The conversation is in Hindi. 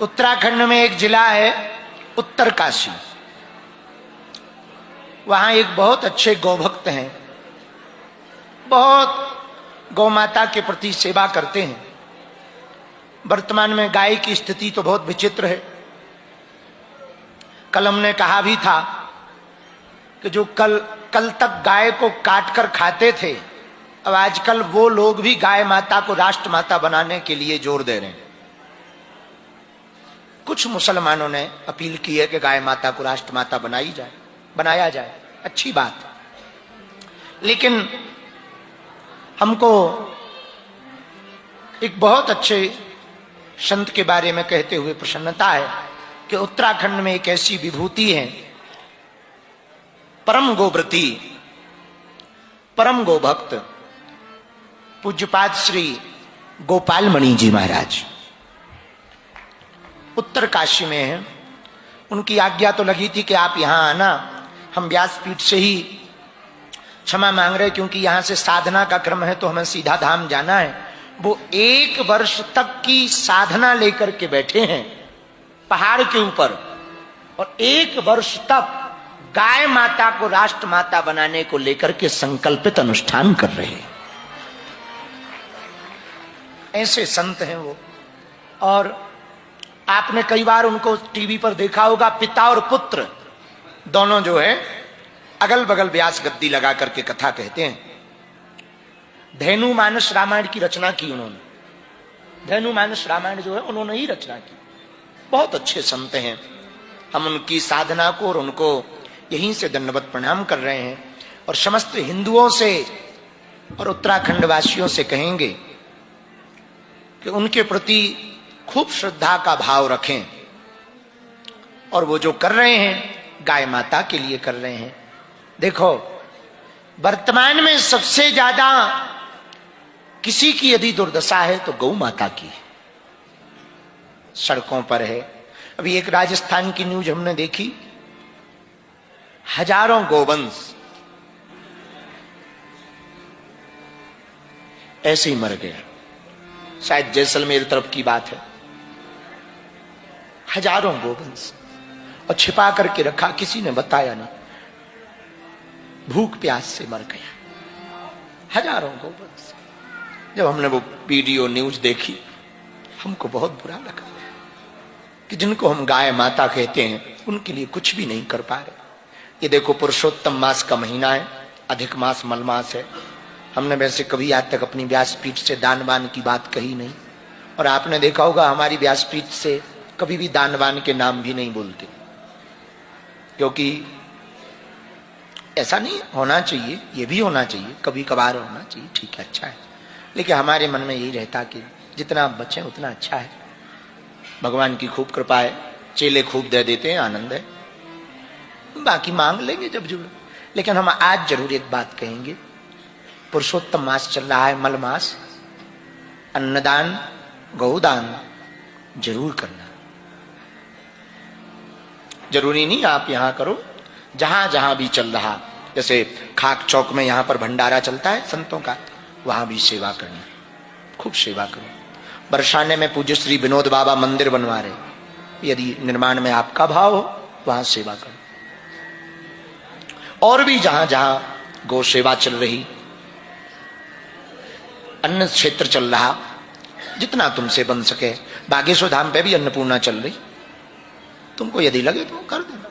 उत्तराखंड में एक जिला है उत्तरकाशी। वहां एक बहुत अच्छे गौभक्त हैं, बहुत गौ माता के प्रति सेवा करते हैं। वर्तमान में गाय की स्थिति तो बहुत विचित्र है। कल हमने कहा भी था कि जो कल तक गाय को काट कर खाते थे, अब आजकल वो लोग भी गाय माता को राष्ट्र माता बनाने के लिए जोर दे रहे हैं। कुछ मुसलमानों ने अपील की है कि गाय माता को राष्ट्र माता बनाया जाए, अच्छी बात। लेकिन हमको एक बहुत अच्छे संत के बारे में कहते हुए प्रसन्नता है कि उत्तराखंड में एक ऐसी विभूति है, परम गोव्रती, परम गोभक्त, पूज्यपाद श्री गोपाल मणि जी महाराज उत्तरकाशी में है। उनकी आज्ञा तो लगी थी कि आप यहां आना। हम व्यासपीठ से ही क्षमा मांग रहे क्योंकि यहां से साधना का क्रम है तो हमें सीधा धाम जाना है। वो 1 वर्ष तक की साधना लेकर के बैठे हैं पहाड़ के ऊपर, और 1 वर्ष तक गाय माता को राष्ट्र माता बनाने को लेकर के संकल्पित अनुष्ठान कर रहे हैं। ऐसे संत हैं वो। और आपने कई बार उनको टीवी पर देखा होगा, पिता और पुत्र दोनों जो है अगल बगल व्यास गद्दी लगा करके कथा कहते हैं। धेनु मानस रामायण की रचना की उन्होंने। धेनु मानस रामायण जो है उन्होंने ही रचना की। बहुत अच्छे संत हैं। हम उनकी साधना को और उनको यहीं से दंडवत प्रणाम कर रहे हैं और समस्त हिंदुओं से और उत्तराखंड वासियों से कहेंगे कि उनके प्रति खूब श्रद्धा का भाव रखें। और वो जो कर रहे हैं गाय माता के लिए कर रहे हैं। देखो, वर्तमान में सबसे ज्यादा किसी की यदि दुर्दशा है तो गौ माता की है, सड़कों पर है। अभी एक राजस्थान की न्यूज हमने देखी, हजारों गोवंश ऐसे ही मर गया। शायद जैसलमेर तरफ की बात है। हजारों गोवंश, और छिपा करके रखा, किसी ने बताया नहीं, भूख प्यास से मर गया। हजारों गोवंश। जब हमने वो वीडियो न्यूज देखी हमको बहुत बुरा लगा कि जिनको हम गाय माता कहते हैं उनके लिए कुछ भी नहीं कर पा रहे। ये देखो, पुरुषोत्तम मास का महीना है, अधिक मास मल मास है। हमने वैसे कभी आज तक अपनी व्यासपीठ से दान वान की बात कही नहीं, और आपने देखा होगा हमारी व्यासपीठ से कभी भी दान वान के नाम भी नहीं बोलते, क्योंकि ऐसा नहीं होना चाहिए। ये भी होना चाहिए, कभी कभार होना चाहिए, ठीक है, अच्छा है। लेकिन हमारे मन में यही रहता कि जितना बचे उतना अच्छा है। भगवान की खूब कृपा है, चेले खूब दे देते हैं, आनंद है, बाकी मांग लेंगे जब जुड़े। लेकिन हम आज जरूर एक बात कहेंगे, पुरुषोत्तम मास चल रहा है, मल मास, अन्नदान गौदान जरूर करना। जरूरी नहीं आप यहां करो, जहां जहां भी चल रहा, जैसे खाक चौक में यहां पर भंडारा चलता है संतों का, वहां भी सेवा करनी, खूब सेवा करो। बरसाने में पूज्य श्री विनोद बाबा मंदिर बनवा रहे, यदि निर्माण में आपका भाव हो वहां सेवा करो। और भी जहां जहां गौ सेवा चल रही, अन्न क्षेत्र चल रहा, जितना तुमसे बन सके। बागेश्वर धाम पे भी अन्नपूर्णा चल रही, तुमको यदि लगे तो कर देना।